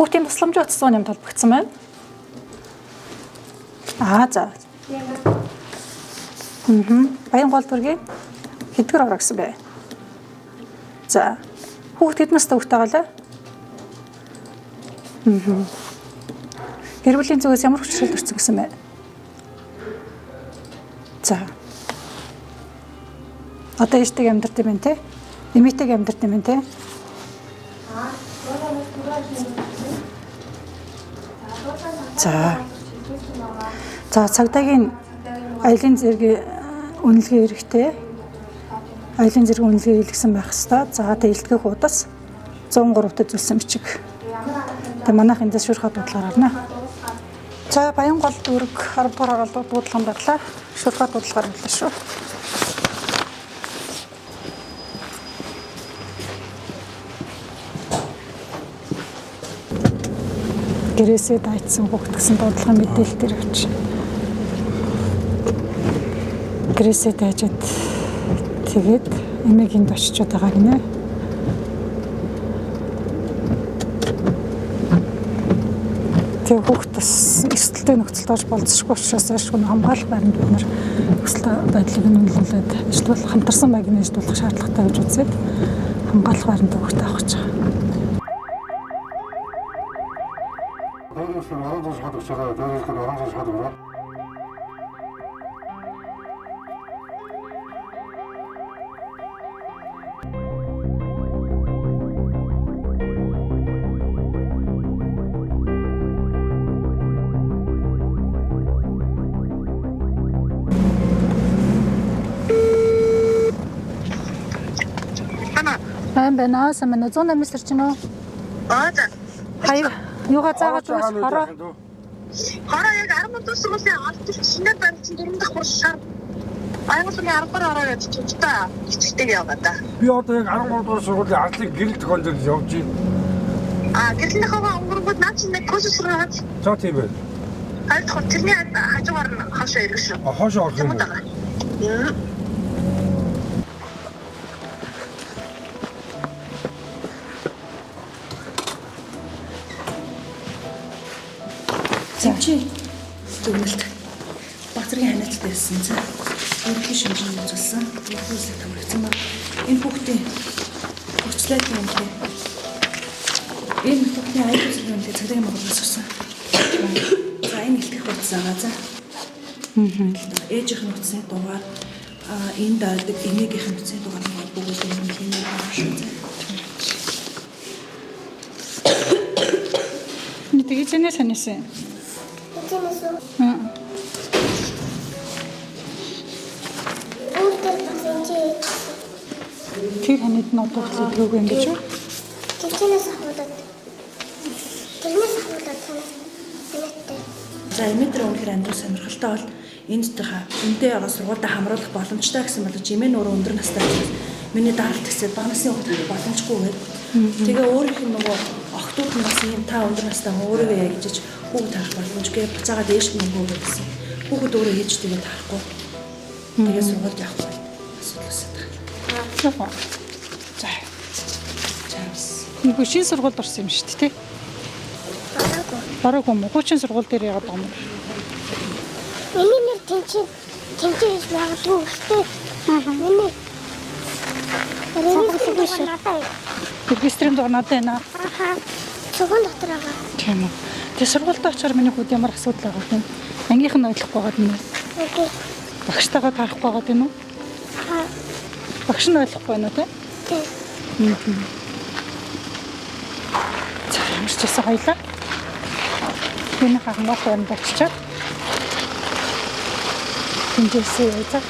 Хүүхдийн тусламжийн утасны юм толбогдсон байна. За. Баян гол дүргийн хэдгээр ороо гэсэн бэ? За. Хүүхд хэд настай хүүхдтэй болоо? Гэр бүлийн зүгээс ямар хүчрэл төрсөн гэсэн бэ? За. Одоо ээжтэйг амьдарч юм те? Эмээтэйг амьдарч юм те? За. За цагдаагийн аялын зэрэг үнэлгээ хэрэгтэй. Аялын зэрэг үнэлгээ хийлгсэн байх ёстой. За тэлтгэх удас 103-т зүйлсэн бичиг. Тэгээ манайх эндээс шүүрхэ дуудлагаар авна. За Баян гол дүрэг 10 дугаар оролдоод дуудлаганд орлоо. Шүүрхэ дуудлагаар авлаа шүү. Гэрээсээ дайцсан хүүхд гэсэн дуудлагын мэдээлэл дээр авч. Гэрээсээ дайжаад тэгээд эмээгийн очичод байгаа гинэ. Тэгээ хүүхд бас эрсдэлтэй нөхцөлд орж болцсохгүй учраас ашгүй хамгаалах байранд бид нар нөхцөл байдлыг нөлөөлөд ажилтгуулах хамтарсан маягийн ажилтгуулах шаардлагатай гэж үзээд хамгаалах байранд хүүхд авах гэж байгаа. Бэнаа самна 108 мистер чинөө. За. Хаяа юугаа заагаад өгс хороо. Хороо яг 10 дуусгаас олж шинээр барьсан 4 дахь хуршаар. Аймагны 10 гаруй ороо гэж чичтэй хичтэйг яваа да. Би одоо яг 13 дугаар сургуулийн ардлын гэрэл тохиолдол явж байна. Гэрлийнхаа өнгөрөнгөд наад чинь нэг курс сураад. За тийм байна. Хайрцаг тэрний хажуугаар нь хоошоо ирэх шүү. Хоошоо орох юм. Чи дүгнэлт бацрын ханиалт байсан за өөрхийн шимжлэг үзүүлсэн үүсэлт хамрагдсан ба энэ хүүхдийн хүчлээд юм те энэ хүүхдийн айлын зүйлээ цагдаагийн байгууллагаас авсан за энэ илтгэх утсаа за ээжийнх нь утасны дугаар энэ даадаг эмээгийнх нь утасны дугаар нь бүгд энэ хэмээн байгаа шүү за Нэг тэгэж нэ санийсэн. Тэр ханид нь одоо хэвлэдэггүй юм гэж үү? Тэрнээс ахуулаад. Тэрнээс ахуулаад санаа. За эмээтрээ үнэхээр амьдрал сонирхолтой бол энтэй байгаа сургуультай хамруулах боломжтой гэсэн бол эмээ нөрөө өндөр настай учраас миний даралт хэсэг багнасны хүүхд харах боломжгүй байд. Тэгээ өөрийнх нь нөгөө охтууд нь бас юм та өндөр настай өөрийгөө яажиж хүүхд харах боломжгүй буцаагаад ээш мөнгө өгсөн. Хүүхд өөрөө ээж тэгээд харахгүй. Тэгээ сургуульд явахгүй. Асуудал үүсэж За. Нэг шинэ сургуульд орсон юм шүү дээ, тий? Бараагүй. Хуучин сургууль дээр яагаад байгаа юм бэ? Миний нэр тэнцэж байгаагүй гэхдээ миний регистрийн дугаар надад байна. Цогон дотор байгаа. Тийм үү. Тэгээ сургуульд очоор миний хүүд ямар асуудал байгаа юм? Ангийнх нь ойлгохгүй байгаа юм уу? Багштайгаа тарахгүй байгаа юм уу? Багш нь ойлгохгүй байна уу те? Тийм. За ямар ч гэсэн хоёлаа. Энэ хагнах юм болчихоо. Тэнцээсээ яа.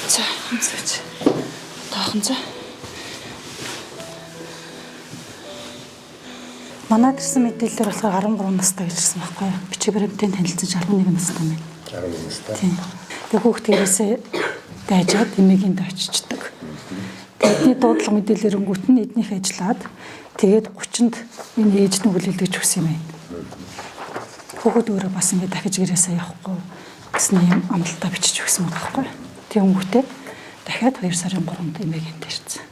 За, хамсаач. Таахан за. Манайд ирсэн мэдээлэлээр болохоор 13 настай ирсэн байхгүй юу? Бичиг баримтын танилцаж 11 настай байна. 11 настай. Тийм. Тэгээ хүүхдгээрээсээ дайжаад эмээгийн очичдаг. Тэдний дуудлага мэдээлэл өрөнгөт нь эднийх ажиллаад Тэгээд 30-нд энэ ээж нь хүлээлгэж өгсөн юм байна. Хүүхэд өөрөө бас ингэ дахиж гэрээсээ явахгүй гэсэн юм амлалтаа бичиж өгсөн байгаа байхгүй. Тэгэнгүүтээ дахиад 2 сарын 3-нд эмээг энд ирсэн.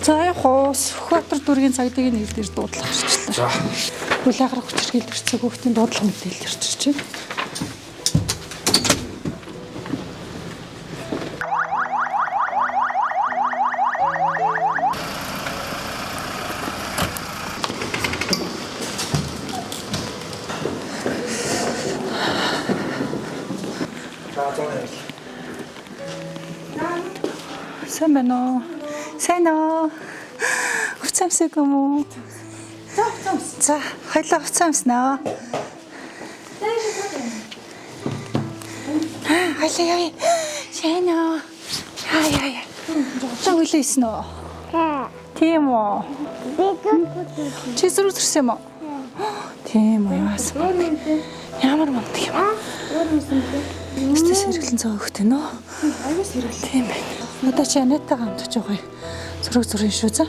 За яг Сүхбаатар дүүргийн цагдаагийн нэг дээр дуудлага ирчихлээ. За. Хүлээгарах хүчирхийлж ирсэн хүүхдийн дуудлага мэдээлэл ирчихэж байна. Сайн байна уу? Сайн уу? Хувцамсаг юм уу? За, хоёлоо хувцамснаа. Хоёлоо яа. Сайн уу? Яа. За үлээсэн үү? Тийм үү? Чи зүрхсэн юм уу? Тийм үү яасан. Ямар мундаг юм. Өстөс хэрэглэн цаа өгтөө нөө. Аюус хэрэглээ. Тийм байна. Одоо чи Анетагаа хамтж байгаа юм. Зургийн шүү за.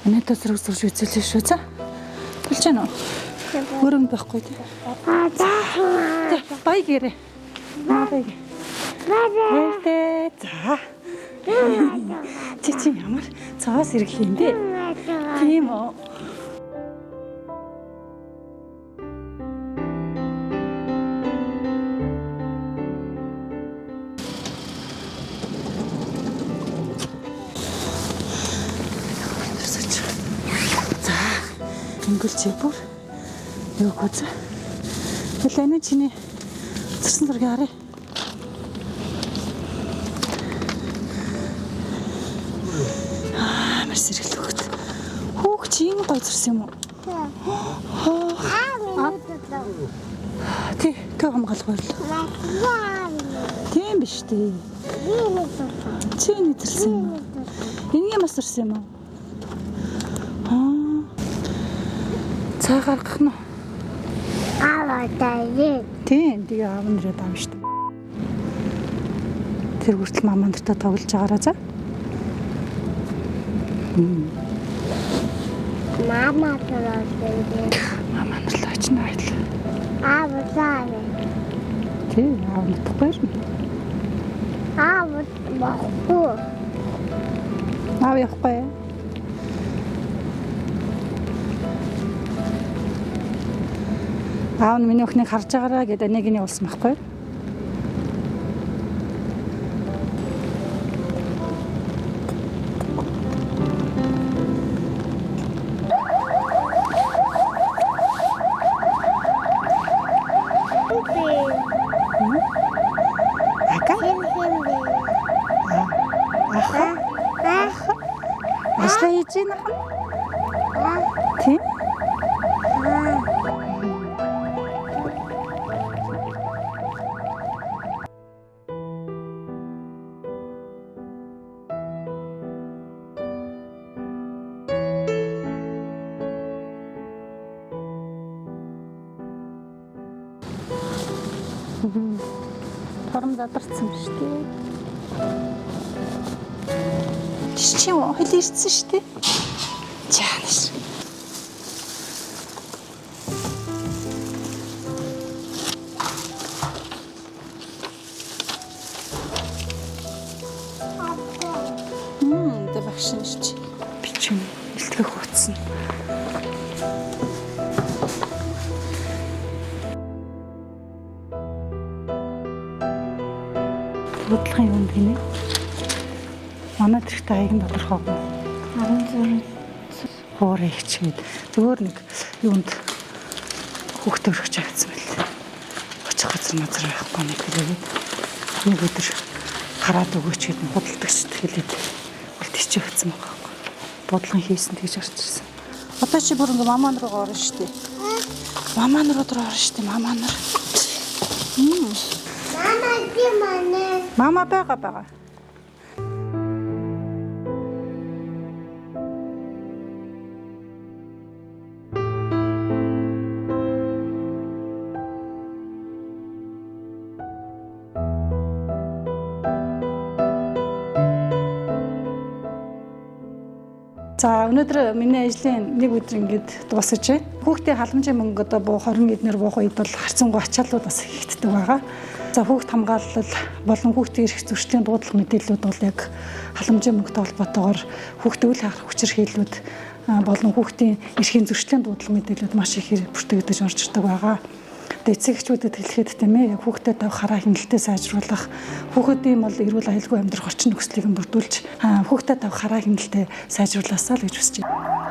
Анета зурж үзүүлээ шүү за. Болж байна уу? Хөрөнгө байхгүй тий. За. Бай гэрээ. Бай. Бай. За. Чи ямар цаас ирэхлээ юм бэ? Тийм үү? Ингүүлчээ бүр юу гооц. Хэлэнэ чиний цэцэн зургийг харъя. Маш сэргэл хөхт. Хүүх чи энэ гой зурсан юм уу? Тий, тэг хамгаалах баярлаа. Тийм биш тий. Чи энэ зурсан юм. Энийг бас зурсан юм уу? Цаа гаргах нь. Аваа таа. Тийм, тэгээ аав нэрээ даав шүү дээ. Тэр хүртэл мама нартай тоглож байгаараа за. Мама төрөөс. Мама нарлаа ч найд. Аав заа. Тийм, аав нутахгүй юм. Аав бахгүй. Аав явахгүй. Аав нь миний өхнийг харж байгаараа гэдэг нэг нь уулсан байхгүй. Аштай хийж байна хаа? Тийм. Тором задарсан биш үү? Чи юу хэл ирсэн шүү дээ. Чаанаш. Тэ багшин чи. Бичэн илтгэх утсан. Бодлогын юунд гинэ? Манай тэрхтээ хаягийн тодорхойгүй. 16 хоорой хичгээд зүгээр нэг юунд хүүхдээ өргөж авчихсан байл. Очих газар мазар байхгүй нэг хэлээд нэг өдөр хараад өгөөч гэдэг худалдагч хэлээд бол тийч өгсөн байгаа байхгүй. Бодлон хийсэн тэгж гарч ирсэн. Одоо чи бүр ингээ мамаа руу орно шүү дээ. Мамаа руу орно шүү дээ. Мамаа нар. Мама гимане. Мама байгаа. За өнөөдөр миний ажлын нэг өдөр ингээд дуусаж байна. Хүүхдийн халамжийн мөнгө одоо буу 20 эднэр буух үед бол харцангуй ачааллууд бас хийгддэг байгаа. За хүүхд хамгаалал болон хүүхдийн эрх зөрчлийн дуудлага мэдээллүүд бол яг халамжийн мөнгөтэй холбоотойгоор хүүхдийн үйл харах хүчирхийллүүд болон хүүхдийн эрхийн зөрчлийн дуудлага мэдээллүүд маш их бүртгэгдэж орж ирдэг байгаа. Эцэгчүүдэд хэлэхэд тийм ээ яг хүүхдэд тавих хараа хяналтыг сайжруулах, хүүхдийн бол эрүүл аюулгүй амьдрах орчин нөхцөлийг бүрдүүлж хүүхдэд тавих хараа хяналтыг сайжруулаасаа л гэж хүсэж байна.